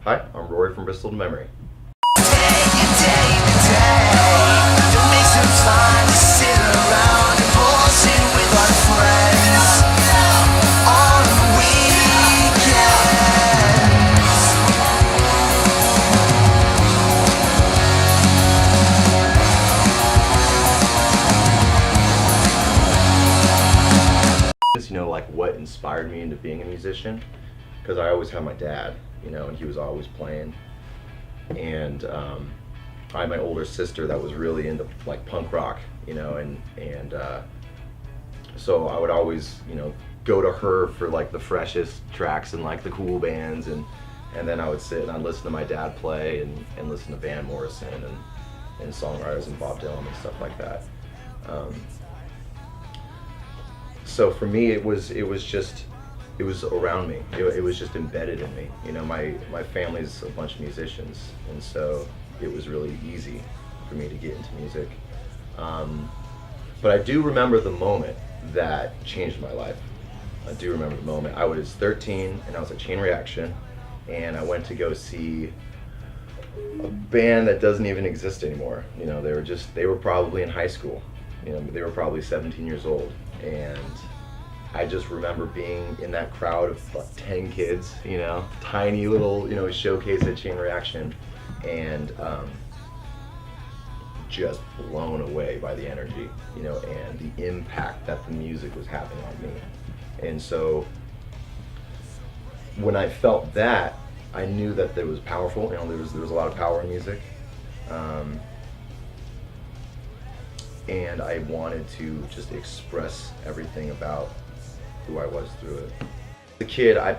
Hi, I'm Rory from Bristol to Memory. Like what inspired me into being a musician, because I always had my dad, and he was always playing, and I had my older sister that was really into like punk rock, and so I would always, go to her for like the freshest tracks and like the cool bands, and then I would sit and I'd listen to my dad play and listen to Van Morrison and songwriters and Bob Dylan and stuff like that. So for me, it was around me. It was just embedded in me. My family's a bunch of musicians, and so it was really easy for me to get into music. But I do remember the moment that changed my life. I do remember the moment. I was 13 and I was at Chain Reaction, and I went to go see a band that doesn't even exist anymore. They were probably in high school. They were probably 17 years old. And I just remember being in that crowd of like 10 kids, tiny little, showcase at Chain Reaction, and just blown away by the energy, and the impact that the music was having on me. And so when I felt that, I knew that it was powerful. There was a lot of power in music. And I wanted to just express everything about who I was through it. As a kid, I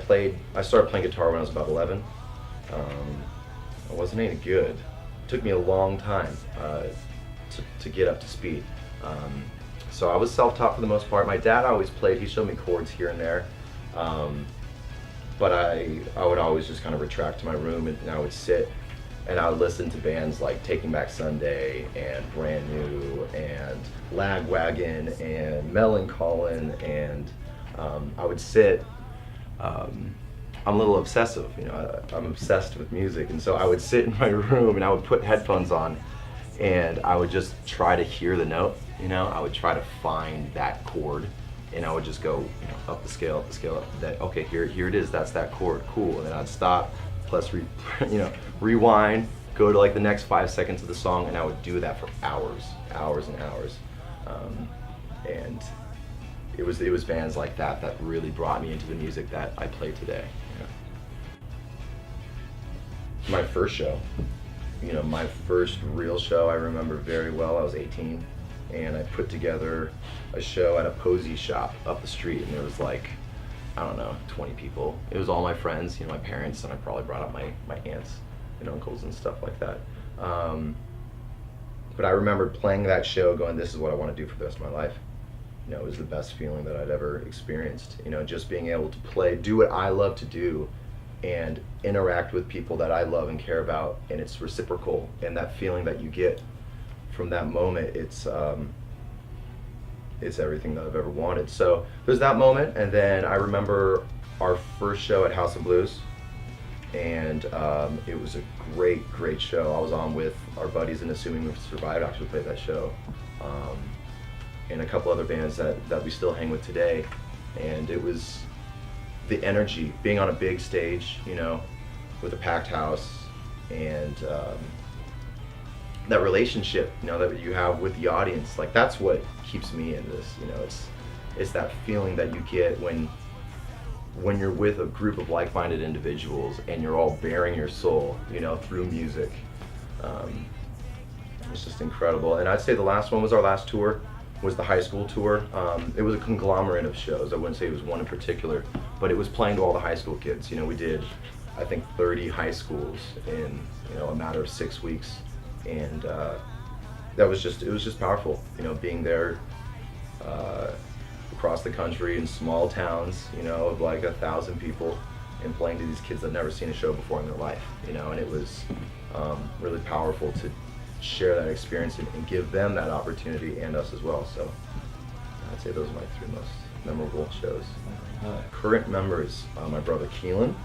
started playing guitar when I was about 11. I wasn't any good. It took me a long time to get up to speed. So I was self-taught for the most part. My dad always played. He showed me chords here and there. But I would always just kind of retract to my room, and I would sit and I would listen to bands like Taking Back Sunday and Brand New and Lagwagon and Meloncolin, and I would sit. I'm a little obsessive, I'm obsessed with music, and so I would sit in my room and I would put headphones on and I would just try to hear the note, I would try to find that chord, and I would just go, up the scale, up that, okay, here it is, that's that chord, cool, and then I'd stop, plus rewind, go to like the next 5 seconds of the song, and I would do that for hours and hours. And it was bands like that that really brought me into the music that I play today. My first show, my first real show, I remember very well. I was 18, and I put together a show at a posy shop up the street, and there was like, I don't know, 20 people. It was all my friends, my parents, and I probably brought up my aunts and uncles and stuff like that. But I remember playing that show going, this is what I want to do for the rest of my life. It was the best feeling that I'd ever experienced. Just being able to play, do what I love to do, and interact with people that I love and care about, and it's reciprocal. And that feeling that you get from that moment, it's everything that I've ever wanted. So there's that moment, and then I remember our first show at House of Blues, and it was a great show. I was on with our buddies in Assuming We've Survived, actually played that show, and a couple other bands that we still hang with today, and it was the energy, being on a big stage, with a packed house, and that relationship, that you have with the audience, like that's what keeps me in this. It's that feeling that you get when you're with a group of like-minded individuals and you're all bearing your soul, through music. It's just incredible. And I'd say the last one was our last tour, was the high school tour. It was a conglomerate of shows. I wouldn't say it was one in particular, but it was playing to all the high school kids. We did, I think, 30 high schools in a matter of 6 weeks. And it was just powerful, being there across the country in small towns, of like 1,000 people, and playing to these kids that had never seen a show before in their life, and it was really powerful to share that experience and give them that opportunity, and us as well. So I'd say those are my 3 most memorable shows. Current members, my brother Keelan,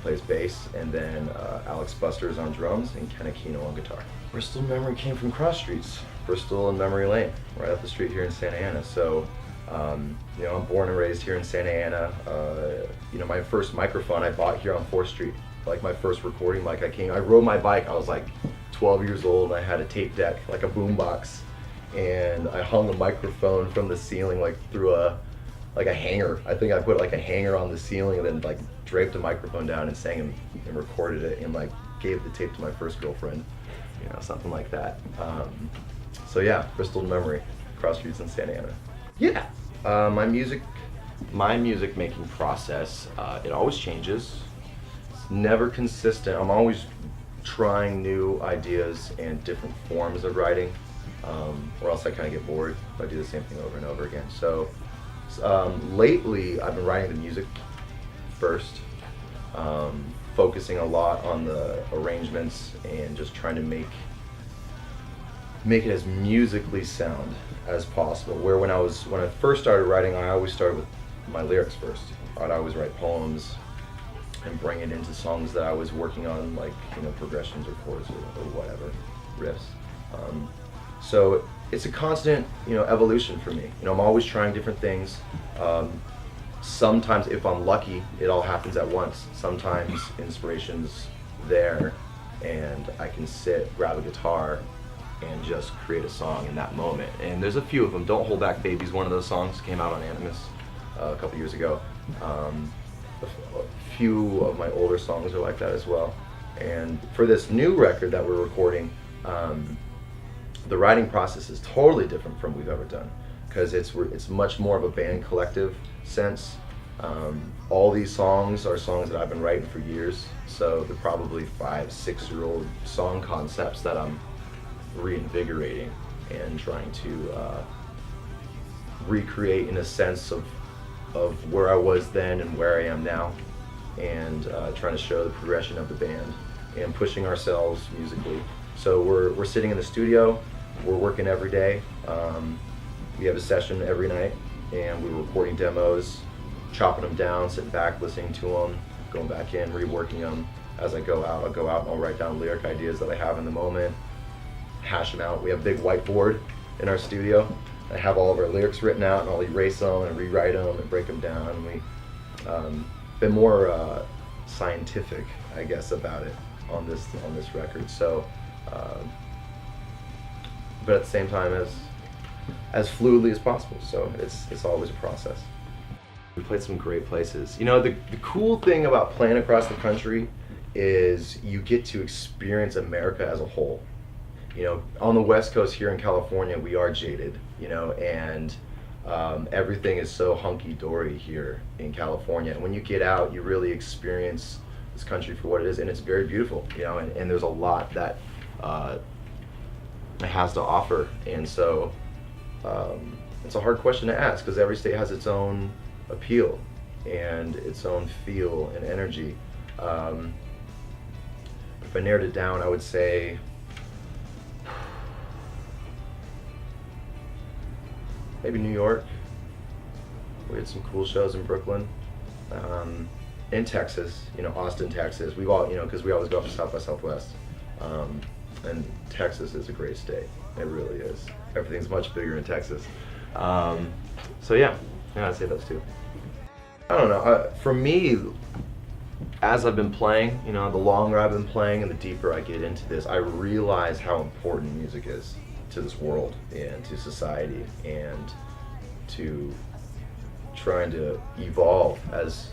plays bass, and then Alex Buster's on drums and Ken Aquino on guitar. Bristol Memory came from cross streets, Bristol and Memory Lane, right up the street here in Santa Ana. So, you know, I'm born and raised here in Santa Ana. You know, my first microphone I bought here on 4th Street. Like my first recording mic, I rode my bike, I was like 12 years old, and I had a tape deck, like a boombox, and I hung a microphone from the ceiling like through a hanger. I think I put like a hanger on the ceiling and then like draped a microphone down and sang and recorded it and like gave the tape to my first girlfriend, you know, something like that. So yeah, Bristol Memory, cross streets in Santa Ana. Yeah, my music making process, it always changes. It's never consistent. I'm always trying new ideas and different forms of writing, or else I kind of get bored if I do the same thing over and over again. So lately I've been writing the music first, focusing a lot on the arrangements and just trying to make it as musically sound as possible. Where when I first started writing, I always started with my lyrics first. I'd always write poems and bring it into songs that I was working on, like, you know, progressions or chords or whatever, riffs. So it's a constant, you know, evolution for me. You know, I'm always trying different things. Sometimes, if I'm lucky, it all happens at once. Sometimes inspiration's there and I can sit, grab a guitar, and just create a song in that moment. And there's a few of them. Don't Hold Back Baby's one of those songs, came out on Animus a couple years ago. A few of my older songs are like that as well. And for this new record that we're recording, the writing process is totally different from what we've ever done, because it's much more of a band collective sense. All these songs are songs that I've been writing for years, so they're probably 5-6-year-old song concepts that I'm reinvigorating and trying to recreate in a sense of where I was then and where I am now, and trying to show the progression of the band and pushing ourselves musically. So we're sitting in the studio, we're working every day. We have a session every night, and we're recording demos, chopping them down, sitting back, listening to them, going back in, reworking them. As I go out, I'll go out and I'll write down lyric ideas that I have in the moment, hash them out. We have a big whiteboard in our studio. I have all of our lyrics written out, and I'll erase them and rewrite them and break them down. And we been more scientific, I guess, about it on this record. So, but at the same time, as fluidly as possible. So it's always a process. We played some great places. You know, the cool thing about playing across the country is you get to experience America as a whole. You know, on the West Coast here in California, we are jaded, you know, and everything is so hunky-dory here in California. And when you get out, you really experience this country for what it is, and it's very beautiful, you know, and there's a lot that it has to offer. And so it's a hard question to ask, because every state has its own appeal and its own feel and energy. If I narrowed it down, I would say maybe New York. We had some cool shows in Brooklyn. In Texas, you know, Austin, Texas. We've all, you know, because we always go up to South by Southwest. And Texas is a great state. It really is. Everything's much bigger in Texas. So yeah, I'd say those two. I don't know. For me, as I've been playing, you know, the longer I've been playing and the deeper I get into this, I realize how important music is to this world and to society and to trying to evolve as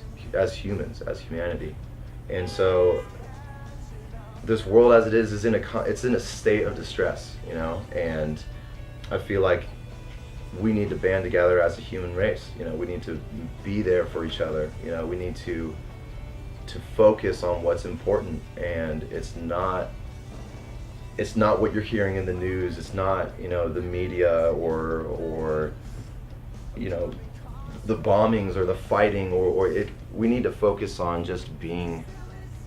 humans, as humanity. And so this world as it is in a state of distress, you know, and I feel like we need to band together as a human race. You know, we need to be there for each other. You know, we need to focus on what's important, and it's not what you're hearing in the news. It's not, you know, the media or you know, the bombings or the fighting or it. We need to focus on just being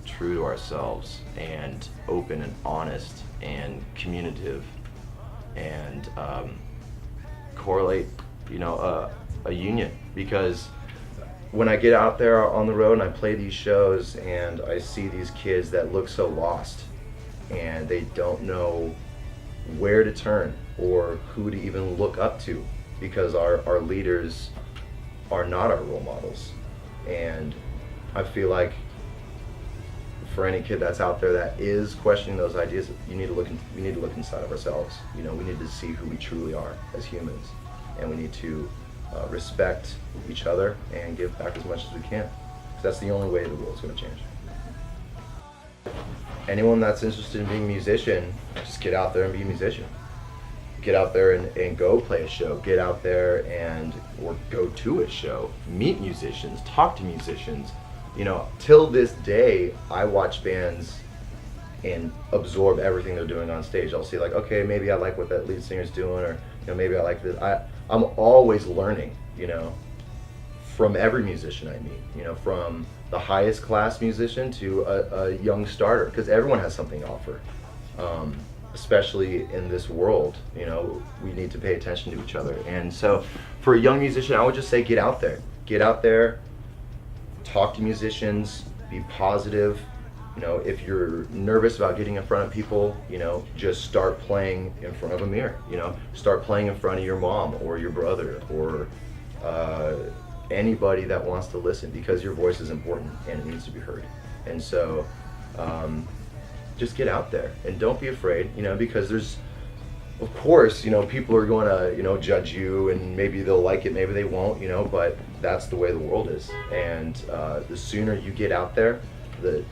true to ourselves and open and honest and communicative and correlate, you know, a union, because when I get out there on the road and I play these shows and I see these kids that look so lost and they don't know where to turn or who to even look up to, because our leaders are not our role models. And I feel like for any kid that's out there that is questioning those ideas, we need to look inside of ourselves. You know, we need to see who we truly are as humans, and we need to respect each other and give back as much as we can. 'Cause that's the only way the world's going to change. Anyone that's interested in being a musician, just get out there and be a musician. Get out there and go play a show. Get out there or go to a show. Meet musicians. Talk to musicians. You know, till this day, I watch bands and absorb everything they're doing on stage. I'll see like, okay, maybe I like what that lead singer's doing, or maybe I like this. I'm always learning, from every musician I meet. From the highest class musician to a young starter, because everyone has something to offer. Especially in this world, we need to pay attention to each other. And so, for a young musician, I would just say get out there. Get out there. Talk to musicians, be positive. If you're nervous about getting in front of people, just start playing in front of a mirror. Start playing in front of your mom or your brother or anybody that wants to listen, because your voice is important and it needs to be heard. And so just get out there and don't be afraid, because there's, of course, people are going to, judge you, and maybe they'll like it, maybe they won't, but that's the way the world is. And the sooner you get out there, the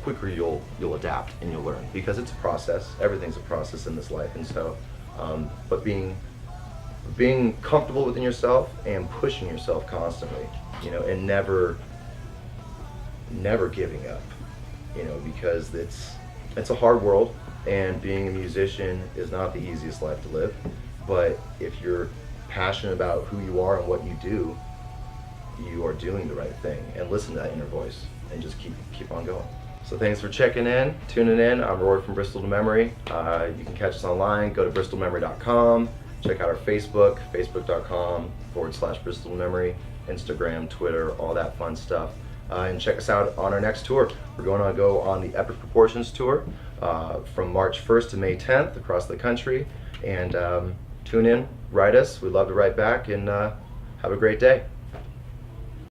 quicker you'll adapt and you'll learn, because it's a process. Everything's a process in this life. And so, but being comfortable within yourself and pushing yourself constantly, and never giving up, because it's a hard world. And being a musician is not the easiest life to live, but if you're passionate about who you are and what you do, you are doing the right thing. And listen to that inner voice and just keep on going. So thanks for tuning in. I'm Rory from Bristol to Memory. You can catch us online. Go to bristolmemory.com. Check out our Facebook, facebook.com/Bristol to Memory, Instagram, Twitter, all that fun stuff. And check us out on our next tour. We're going to go on the Epic Proportions tour from March 1st to May 10th across the country. And tune in, write us. We'd love to write back, and have a great day.